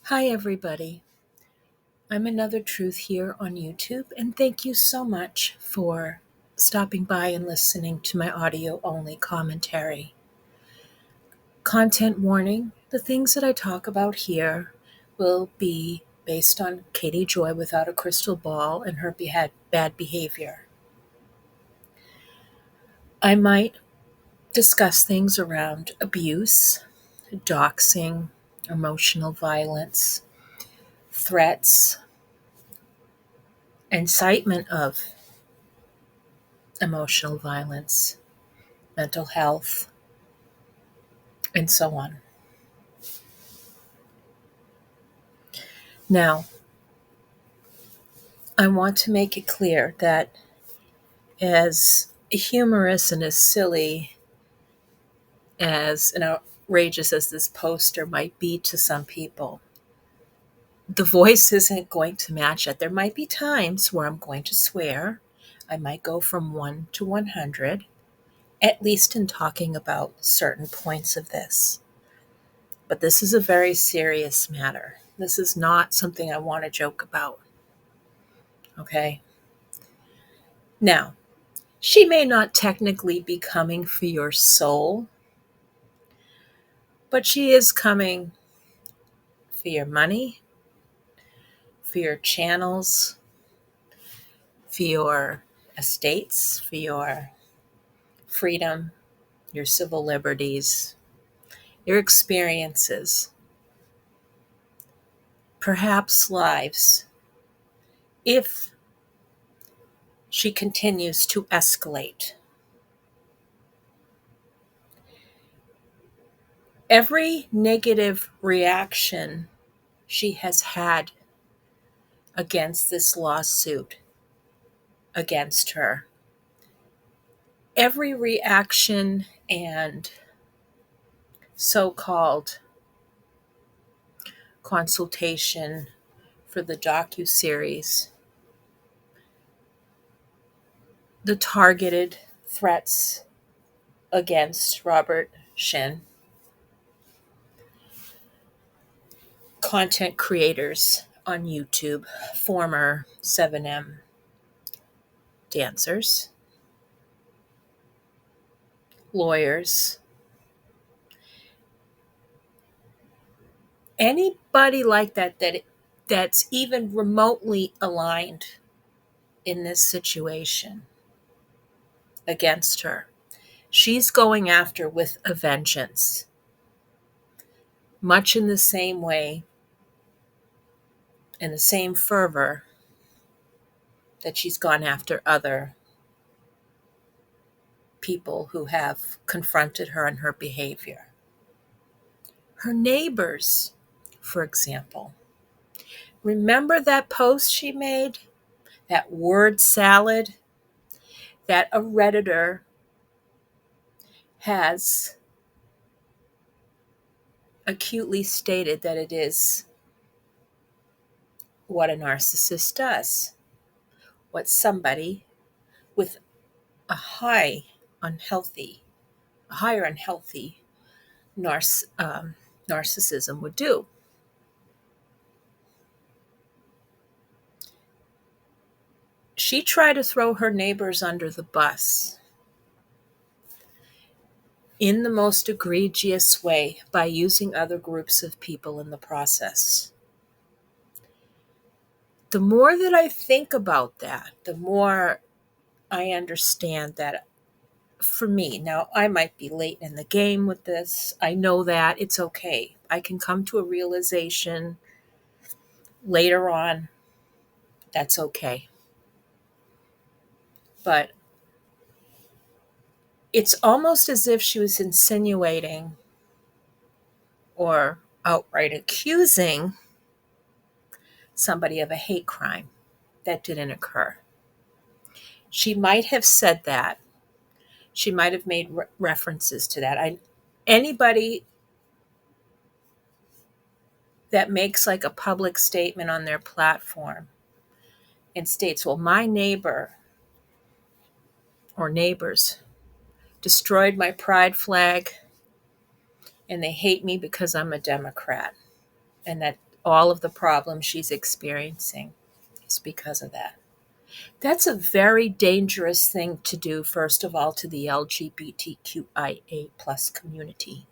Hi, everybody. I'm Another Truth here on YouTube, and thank you so much for stopping by and listening to my audio only commentary. Content warning: the things that I talk about here will be based on Katie Joy without a crystal ball and her bad behavior. I might discuss things around abuse, doxing, emotional violence, threats, incitement of emotional violence, mental health, and so on. Now, I want to make it clear that as humorous and as silly as and outrageous as this poster might be to some people, the voice isn't going to match it. There might be times where I'm going to swear. I might go from 1 to 100, at least in talking about certain points of this. But this is a very serious matter. This is not something I want to joke about. Okay? Now, she may not technically be coming for your soul, but she is coming for your money, for your channels, for your estates, for your freedom, your civil liberties, your experiences, perhaps lives, if she continues to escalate. Every negative reaction she has had against this lawsuit against her, every reaction and so-called consultation for the docuseries, the targeted threats against Robert Shin, content creators on YouTube, former 7M dancers, lawyers, anybody like that's even remotely aligned in this situation against her. She's going after with a vengeance, much in the same way, in the same fervor that she's gone after other people who have confronted her and her behavior. Her neighbors, for example. Remember that post she made? That word salad that a Redditor has acutely stated that it is what a narcissist does. What somebody with a higher unhealthy narcissism would do. She tried to throw her neighbors under the bus in the most egregious way by using other groups of people in the process. The more that I think about that, the more I understand that for me, now I might be late in the game with this. I know that it's okay. I can come to a realization later on. That's okay. But it's almost as if she was insinuating or outright accusing somebody of a hate crime that didn't occur. She might have said that. She might have made references to that. Anybody that makes like a public statement on their platform and states, well, my neighbor or neighbors destroyed my pride flag and they hate me because I'm a Democrat, and that all of the problems she's experiencing is because of that. That's a very dangerous thing to do, first of all, to the LGBTQIA plus communities.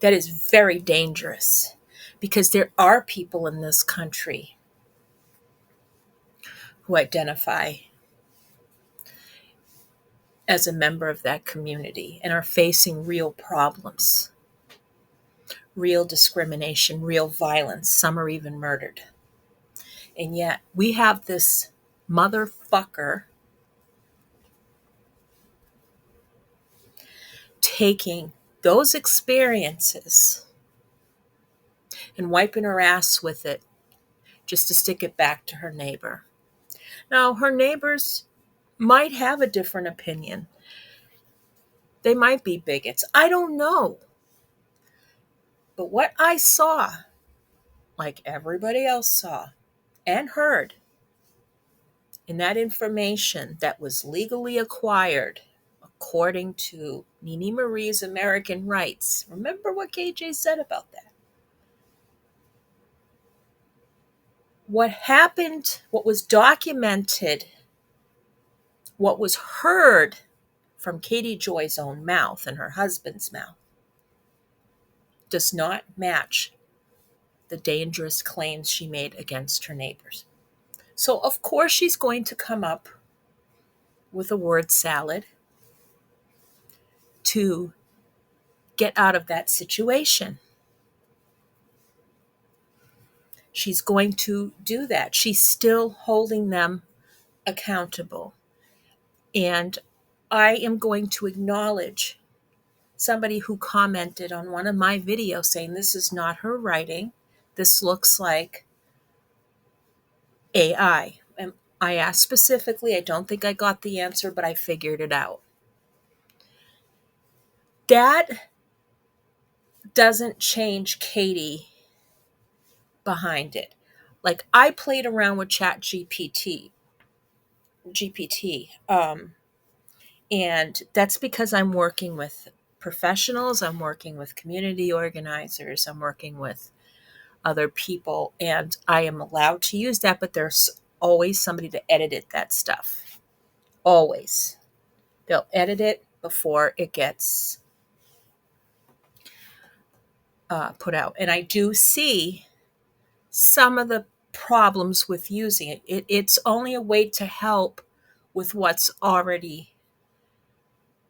That is very dangerous because there are people in this country who identify as a member of that community and are facing real problems, real discrimination, real violence. Some are even murdered. And yet we have this motherfucker taking those experiences and wiping her ass with it just to stick it back to her neighbor. Now, her neighbors might have a different opinion. They might be bigots. I don't know. But what I saw, like everybody else saw and heard, in that information that was legally acquired according to Nini Marie's American Rights. Remember what KJ said about that. What happened, what was documented, what was heard from Katie Joy's own mouth and her husband's mouth does not match the dangerous claims she made against her neighbors. So, of course, she's going to come up with a word salad to get out of that situation. She's going to do that. She's still holding them accountable. And I am going to acknowledge somebody who commented on one of my videos saying this is not her writing. This looks like AI. And I asked specifically, I don't think I got the answer, but I figured it out. That doesn't change Katie behind it. Like, I played around with GPT, and that's because I'm working with professionals, I'm working with community organizers, I'm working with other people, and I am allowed to use that, but there's always somebody to edit that stuff. Always. They'll edit it before it gets put out. And I do see some of the problems with using it. It's only a way to help with what's already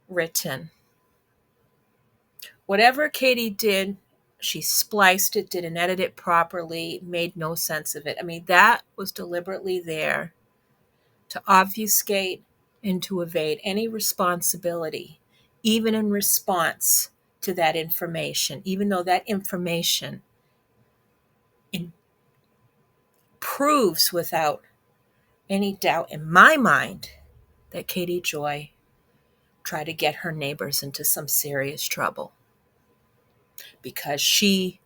written. Whatever Katie did, she spliced it, didn't edit it properly, made no sense of it. I mean, that was deliberately there to obfuscate and to evade any responsibility, even in response to that information, even though that information proves without any doubt in my mind that Katie Joy tried to get her neighbors into some serious trouble because she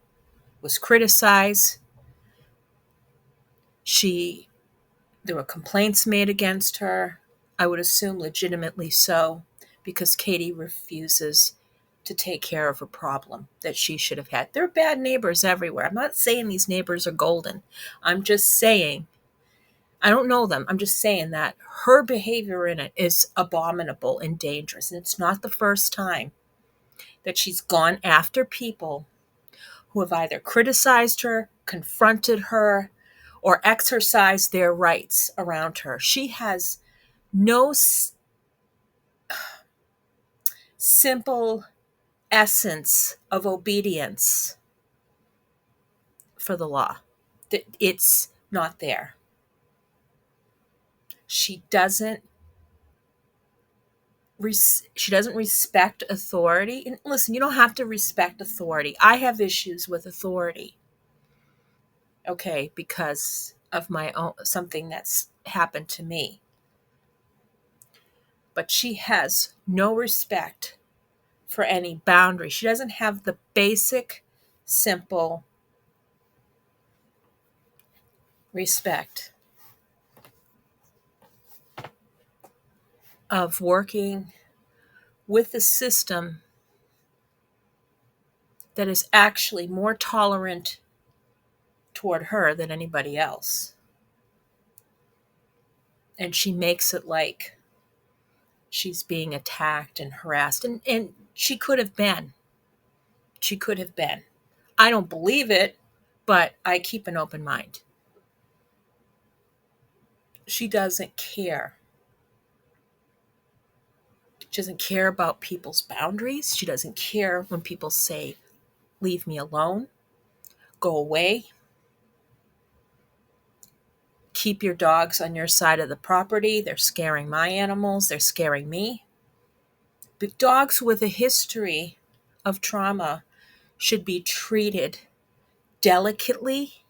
was criticized. There were complaints made against her. I would assume legitimately so, because Katie refuses to take care of a problem that she should have had. There are bad neighbors everywhere. I'm not saying these neighbors are golden. I'm just saying, I don't know them. I'm just saying that her behavior in it is abominable and dangerous. And it's not the first time that she's gone after people who have either criticized her, confronted her, or exercised their rights around her. She has no simple essence of obedience for the law. It's not there. She doesn't respect authority. And listen, you don't have to respect authority. I have issues with authority. Okay, because of my own something that's happened to me. But she has no respect for any boundary. She doesn't have the basic, simple respect of working with the system that is actually more tolerant toward her than anybody else. And she makes it like she's being attacked and harassed. And she could have been. She could have been. I don't believe it, but I keep an open mind. She doesn't care. She doesn't care about people's boundaries. She doesn't care when people say, leave me alone, go away, keep your dogs on your side of the property. They're scaring my animals. They're scaring me. But dogs with a history of trauma should be treated delicately,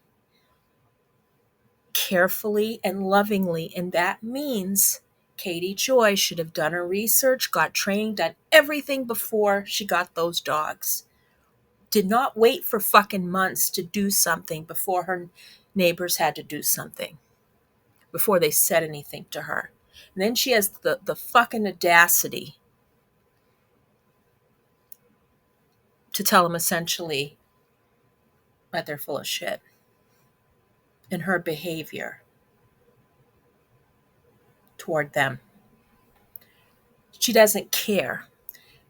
carefully, and lovingly. And that means Katie Joy should have done her research, got trained, done everything before she got those dogs. Did not wait for fucking months to do something before her neighbors had to do something, before they said anything to her. And then she has the fucking audacity to tell them essentially that they're full of shit. And her behavior toward them. She doesn't care.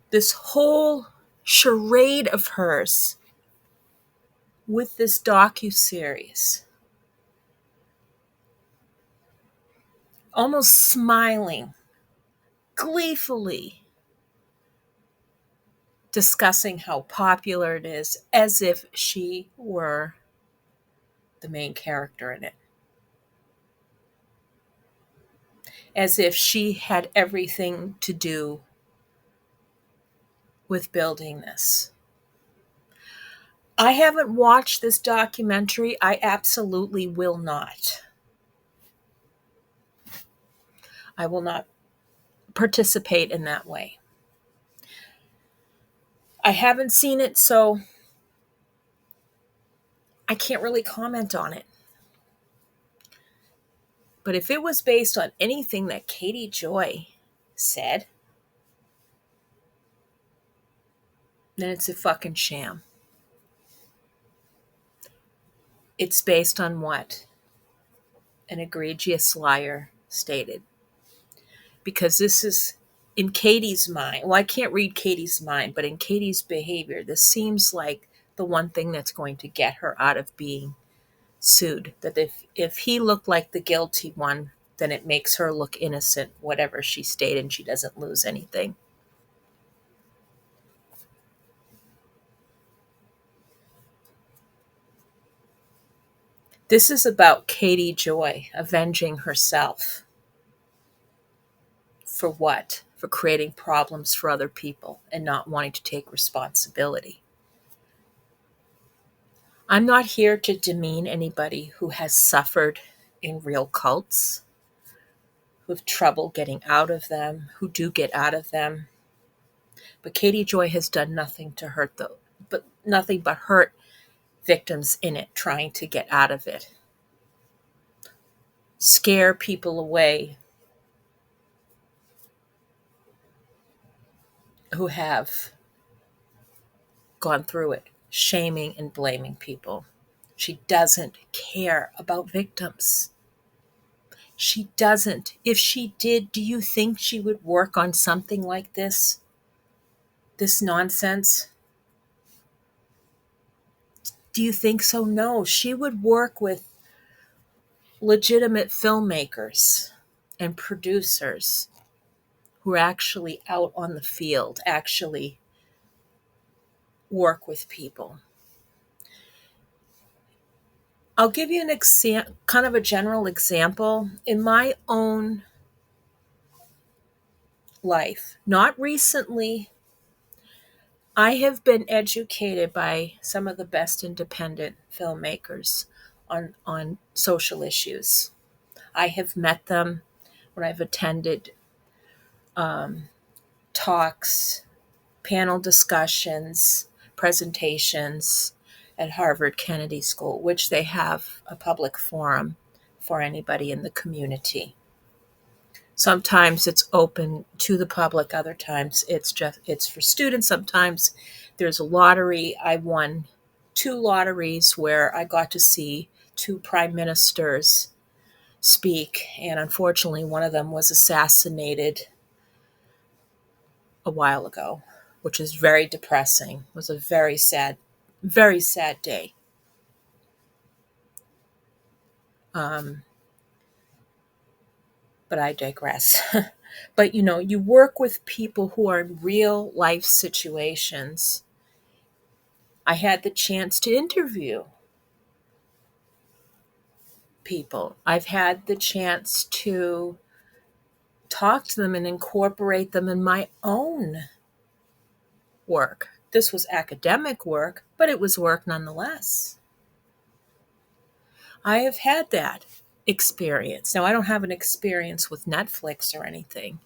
This whole charade of hers with this docuseries, almost smiling, gleefully discussing how popular it is, as if she were the main character in it. As if she had everything to do with building this. I haven't watched this documentary. I absolutely will not. I will not participate in that way. I haven't seen it, so I can't really comment on it. But if it was based on anything that Katie Joy said, then it's a fucking sham. It's based on what an egregious liar stated. Because this is in Katie's mind. Well, I can't read Katie's mind, but in Katie's behavior, this seems like the one thing that's going to get her out of being sued. That if he looked like the guilty one, then it makes her look innocent, whatever she stated, and she doesn't lose anything. This is about Katie Joy avenging herself. For what? For creating problems for other people and not wanting to take responsibility. I'm not here to demean anybody who has suffered in real cults, who have trouble getting out of them, who do get out of them. But Katie Joy has done nothing to hurt nothing but hurt victims in it trying to get out of it. Scare people away who have gone through it, shaming and blaming people. She doesn't care about victims. She doesn't. If she did, do you think she would work on something like this? This nonsense? Do you think so? No. She would work with legitimate filmmakers and producers who are actually out on the field, actually work with people. I'll give you an kind of a general example. In my own life, not recently, I have been educated by some of the best independent filmmakers on social issues. I have met them when I've attended talks, panel discussions, presentations at Harvard Kennedy School, which they have a public forum for anybody in the community. Sometimes it's open to the public, other times it's for students, sometimes There's a lottery. I won 2 lotteries where I got to see 2 prime ministers speak, and unfortunately, one of them was assassinated a while ago, which is very depressing. It was a very sad day. Um, but I digress. But you work with people who are in real life situations. I had the chance to interview people. I've had the chance to talk to them and incorporate them in my own work. This was academic work, but it was work nonetheless. I have had that experience. Now, I don't have an experience with Netflix or anything.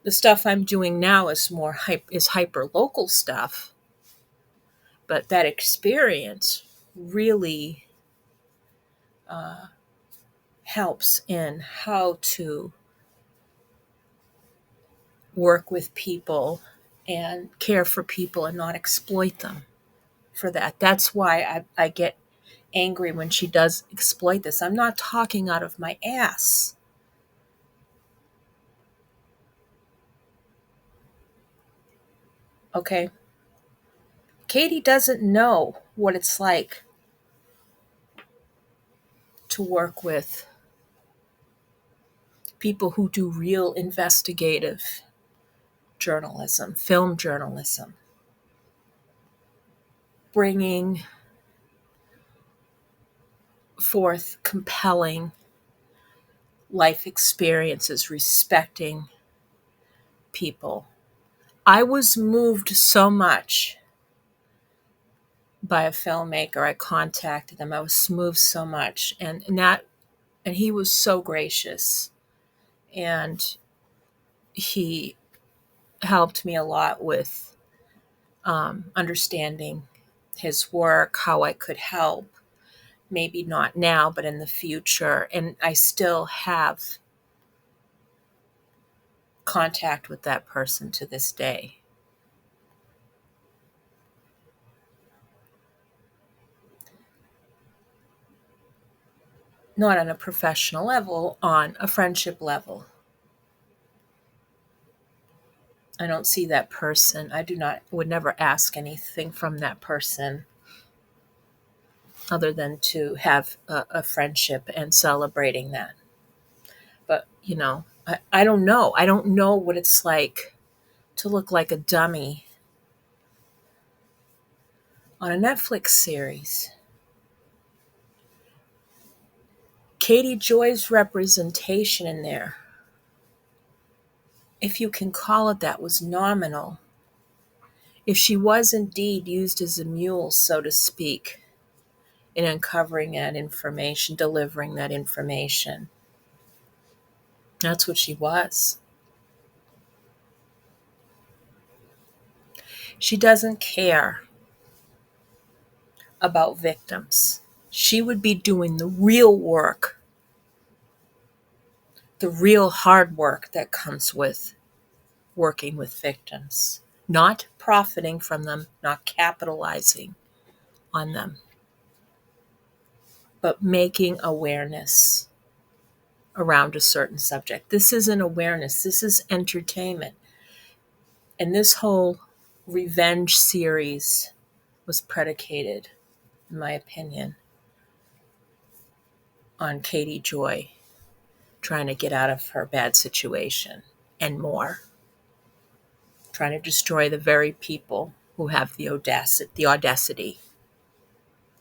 The stuff I'm doing now is hyper local stuff, but that experience really helps in how to work with people and care for people and not exploit them for that. That's why I get angry when she does exploit this. I'm not talking out of my ass. Okay? Katie doesn't know what it's like to work with people who do real investigative journalism, film journalism, bringing forth compelling life experiences, respecting people. I was moved so much by a filmmaker. I contacted him. I was moved so much, and he was so gracious, and he helped me a lot with understanding his work, how I could help. Maybe not now, but in the future. And I still have contact with that person to this day. Not on a professional level, on a friendship level. I don't see that person. Would never ask anything from that person other than to have a friendship and celebrating that. But, I don't know. I don't know what it's like to look like a dummy on a Netflix series. Katie Joy's representation in there, if you can call it that, was nominal. If she was indeed used as a mule, so to speak, in uncovering that information, delivering that information, that's what she was. She doesn't care about victims. She would be doing the real work, the real hard work that comes with working with victims, not profiting from them, not capitalizing on them, but making awareness around a certain subject. This isn't awareness, this is entertainment. And this whole revenge series was predicated, in my opinion, on Katie Joy trying to get out of her bad situation and more, trying to destroy the very people who have the audacity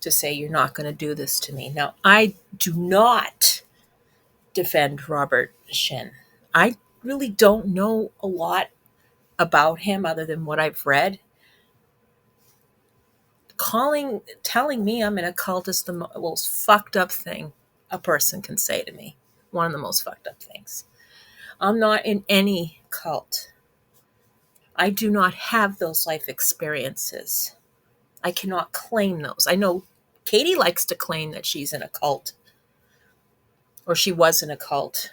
to say, you're not going to do this to me. Now, I do not defend Robert Shin. I really don't know a lot about him other than what I've read. Telling me I'm in a cult is the most fucked up thing a person can say to me. One of the most fucked up things. I'm not in any cult. I do not have those life experiences. I cannot claim those. I know Katie likes to claim that she's in a cult, or she was in a cult.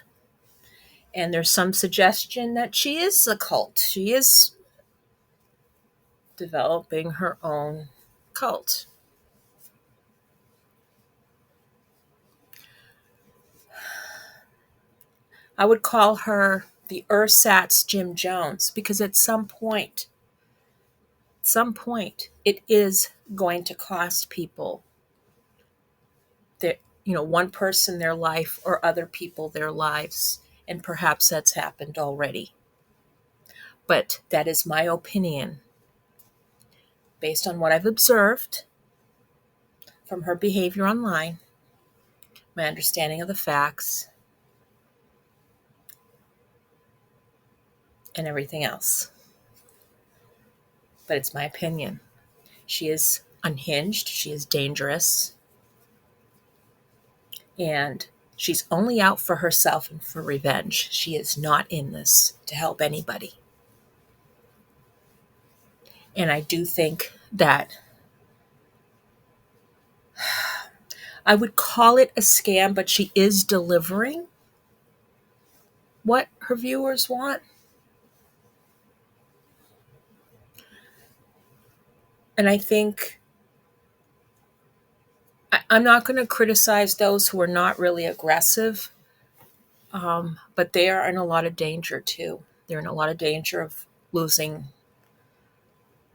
And there's some suggestion that she is a cult. She is developing her own cult. I would call her the ersatz Jim Jones, because at some point, it is going to cost people their, one person their life or other people their lives. And perhaps that's happened already. But that is my opinion based on what I've observed from her behavior online, my understanding of the facts, and everything else. But it's my opinion. She is unhinged, she is dangerous, and she's only out for herself and for revenge. She is not in this to help anybody. And I do think that I would call it a scam, but she is delivering what her viewers want. And I think I'm not going to criticize those who are not really aggressive, but they are in a lot of danger too. They're in a lot of danger of losing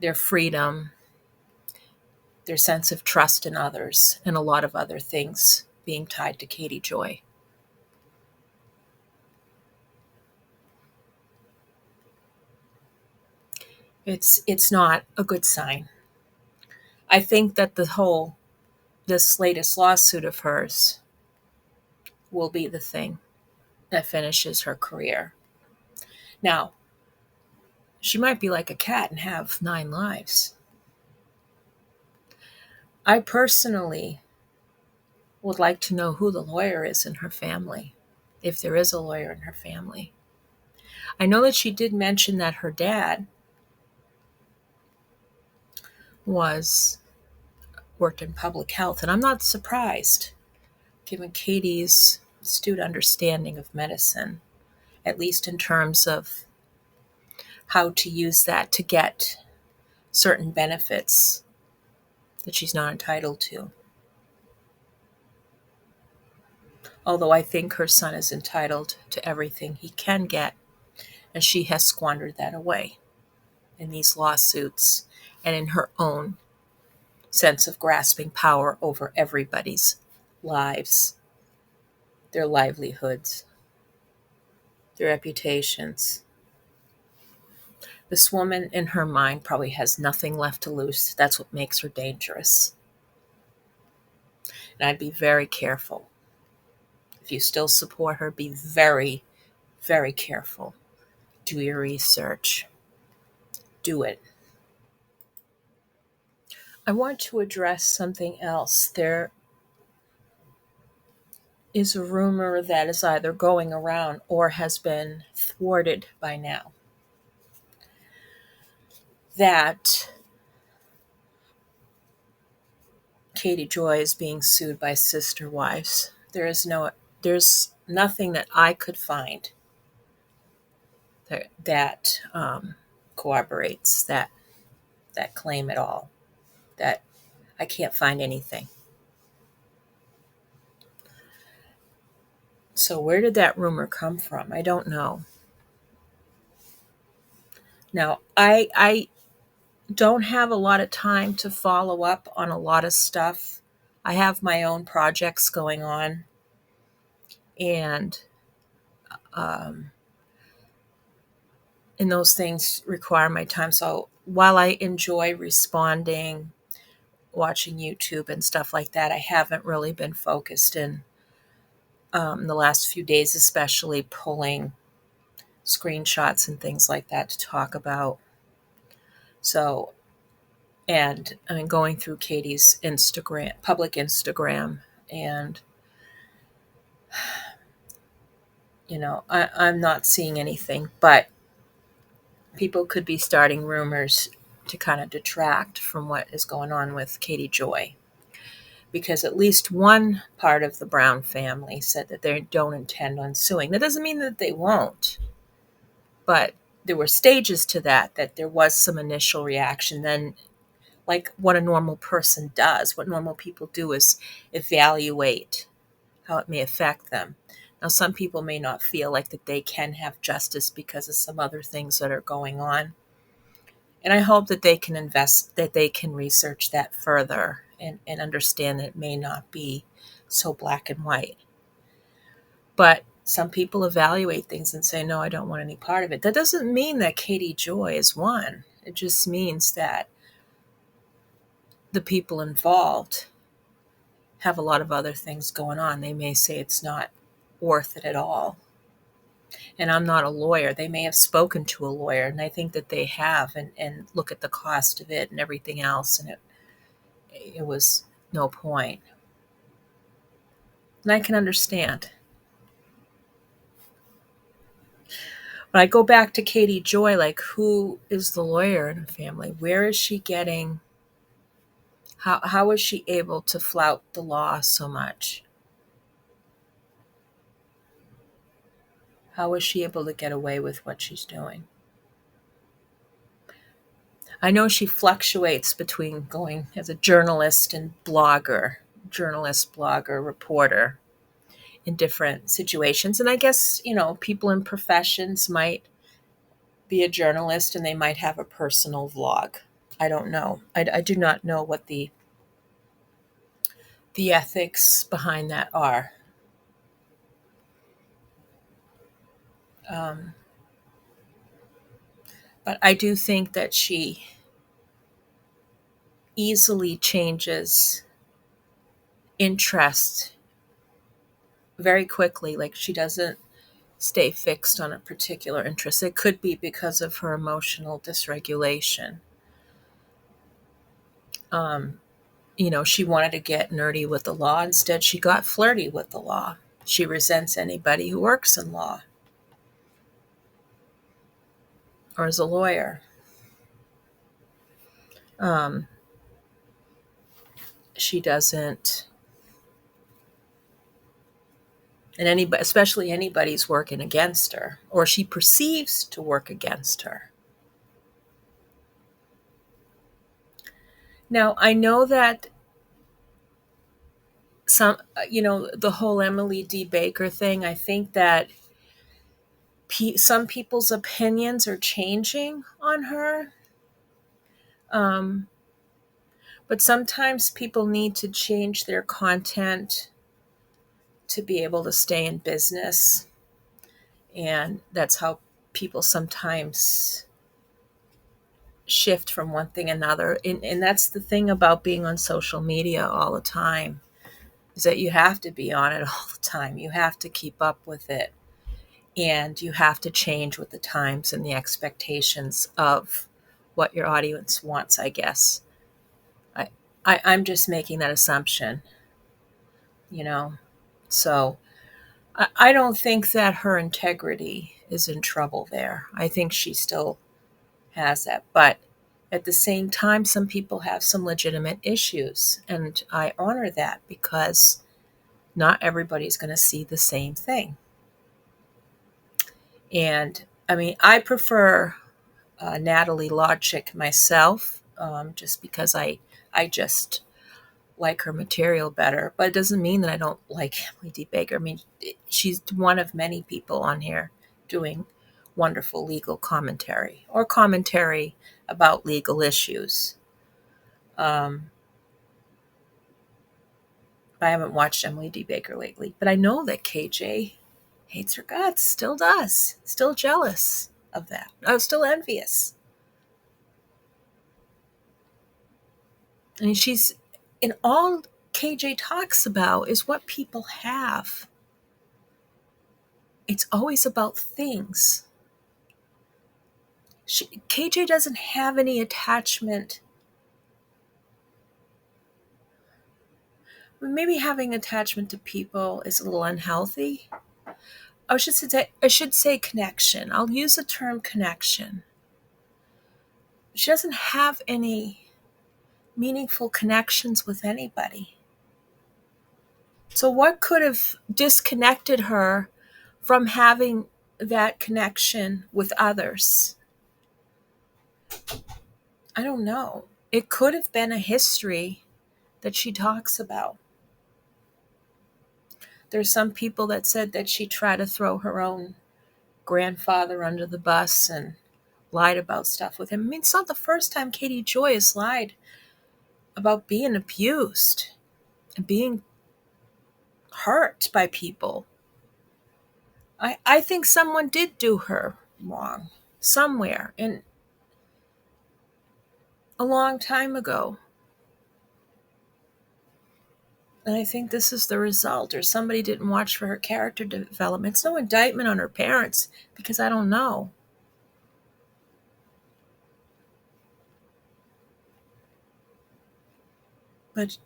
their freedom, their sense of trust in others, and a lot of other things being tied to Katie Joy. It's not a good sign. I think that this latest lawsuit of hers will be the thing that finishes her career. Now, she might be like a cat and have 9 lives. I personally would like to know who the lawyer is in her family, if there is a lawyer in her family. I know that she did mention that her dad worked in public health, and I'm not surprised, given Katie's astute understanding of medicine, at least in terms of how to use that to get certain benefits that she's not entitled to. Although I think her son is entitled to everything he can get, and she has squandered that away in these lawsuits and in her own sense of grasping power over everybody's lives, their livelihoods, their reputations. This woman, in her mind, probably has nothing left to lose. That's what makes her dangerous. And I'd be very careful. If you still support her, be very, very careful. Do your research. Do it. I want to address something else. There is a rumor that is either going around or has been thwarted by now, that Katie Joy is being sued by sister wives. There's nothing that I could find that corroborates that claim at all. That I can't find anything. So where did that rumor come from? I don't know. Now, I don't have a lot of time to follow up on a lot of stuff. I have my own projects going on, and and those things require my time. So while I enjoy responding, watching YouTube and stuff like that, I haven't really been focused in the last few days, especially pulling screenshots and things like that to talk about. So, and I mean, going through Katie's Instagram, public Instagram, and I'm not seeing anything, but people could be starting rumors to kind of detract from what is going on with Katie Joy. Because at least one part of the Brown family said that they don't intend on suing. That doesn't mean that they won't, but there were stages to that there was some initial reaction. Then, like what a normal person does, what normal people do is evaluate how it may affect them. Now, some people may not feel like that they can have justice because of some other things that are going on. And I hope that they can that they can research that further and understand that it may not be so black and white. But some people evaluate things and say, no, I don't want any part of it. That doesn't mean that Katie Joy is one. It just means that the people involved have a lot of other things going on. They may say it's not worth it at all. And I'm not a lawyer. They may have spoken to a lawyer, and I think that they have, and look at the cost of it and everything else, and it was no point. And I can understand. But I go back to Katie Joy, like, who is the lawyer in the family? Where is she getting, how is she able to flout the law so much? How is she able to get away with what she's doing? I know she fluctuates between going as a journalist and blogger, reporter in different situations. And I guess, people in professions might be a journalist and they might have a personal vlog. I don't know. I do not know what the ethics behind that are. Um, but I do think that she easily changes interest very quickly. Like, she doesn't stay fixed on a particular interest. It could be because of her emotional dysregulation. Um, she wanted to get nerdy with the law. Instead, she got flirty with the law. She resents anybody who works in law or is a lawyer. Um, she doesn't, and anybody, especially anybody's working against her, or she perceives to work against her. Now, I know that the whole Emily D. Baker thing, I think that some people's opinions are changing on her. But sometimes people need to change their content to be able to stay in business. And that's how people sometimes shift from one thing another. And that's the thing about being on social media all the time, is that you have to be on it all the time. You have to keep up with it. And you have to change with the times and the expectations of what your audience wants, I guess. I, I'm just making that assumption, you know. So I don't think that her integrity is in trouble there. I think she still has that. But at the same time, some people have some legitimate issues. And I honor that because not everybody's going to see the same thing. And I mean, I prefer Natalie Lodchick myself, just because I just like her material better. But it doesn't mean that I don't like Emily D. Baker. I mean, she's one of many people on here doing wonderful legal commentary or commentary about legal issues. Um, I haven't watched Emily D. Baker lately, but I know that KJ hates her guts, still does, still jealous of that. I'm still envious. I mean, she's in all KJ talks about is what people have. It's always about things. KJ doesn't have any attachment. Maybe having attachment to people is a little unhealthy. I should say connection. I'll use the term connection. She doesn't have any meaningful connections with anybody. So what could have disconnected her from having that connection with others. I don't know. It could have been a history that she talks about. There's some people that said that she tried to throw her own grandfather under the bus and lied about stuff with him. I mean, it's not the first time Katie Joy has lied about being abused and being hurt by people. I think someone did do her wrong somewhere and a long time ago. And I think this is the result, or somebody didn't watch for her character development. It's no indictment on her parents, because I don't know. But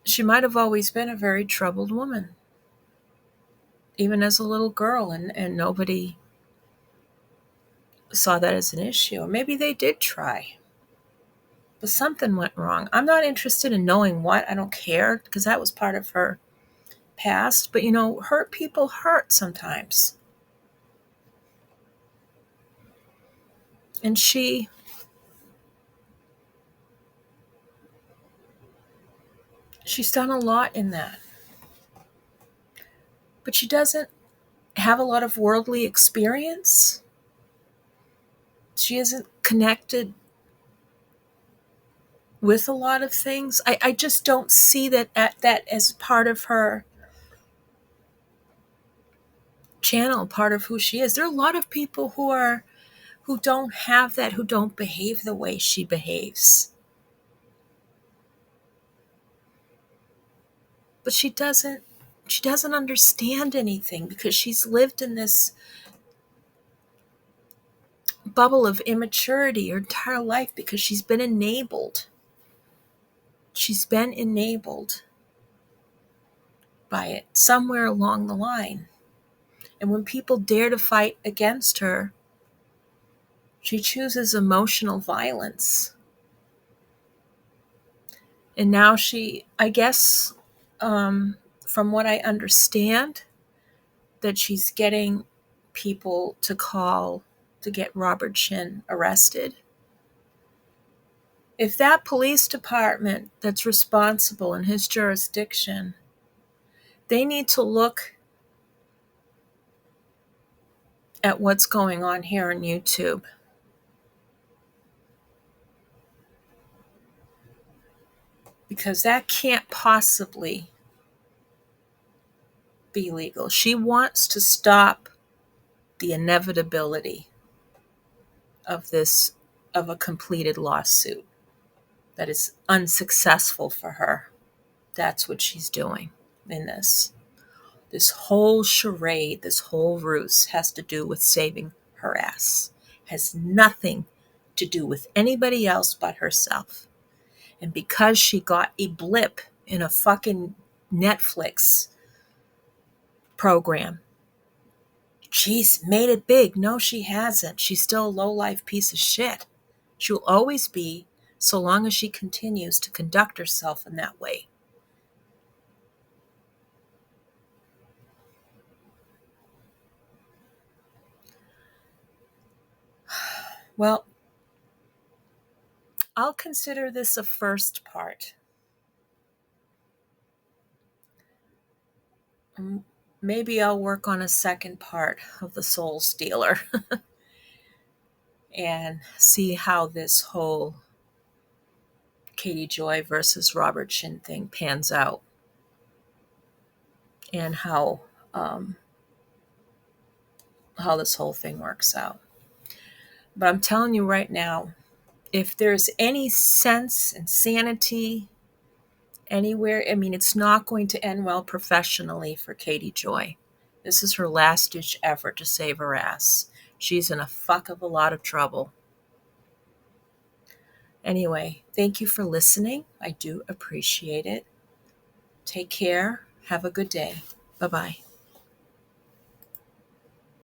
she might have always been a very troubled woman, even as a little girl, and nobody saw that as an issue. Or maybe they did try, but something went wrong. I'm not interested in knowing what. I don't care, because that was part of her past. But, hurt people hurt sometimes. And she's done a lot in that. But she doesn't have a lot of worldly experience. She isn't connected with a lot of things. I just don't see that as part of her channel, part of who she is. There are a lot of people who don't have that, who don't behave the way she behaves. But she doesn't understand anything, because she's lived in this bubble of immaturity her entire life, because she's been enabled. She's been enabled by it somewhere along the line. And when people dare to fight against her, she chooses emotional violence. And now I guess, from what I understand, that she's getting people to call to get Robert Shin arrested. If that police department that's responsible in his jurisdiction, they need to look at what's going on here on YouTube. Because that can't possibly be legal. She wants to stop the inevitability of a completed lawsuit that is unsuccessful for her. That's what she's doing in this. This whole charade, this whole ruse has to do with saving her ass. Has nothing to do with anybody else but herself. And because she got a blip in a fucking Netflix program, she's made it big. No, she hasn't. She's still a low-life piece of shit. She'll always be, so long as she continues to conduct herself in that way. Well, I'll consider this a first part. Maybe I'll work on a second part of The Soul Stealer and see how this whole Katie Joy versus Robert Shin thing pans out, and how this whole thing works out. But I'm telling you right now, if there's any sense and sanity anywhere, I mean, it's not going to end well professionally for Katie Joy. This is her last-ditch effort to save her ass. She's in a fuck of a lot of trouble. Anyway, thank you for listening. I do appreciate it. Take care. Have a good day. Bye-bye.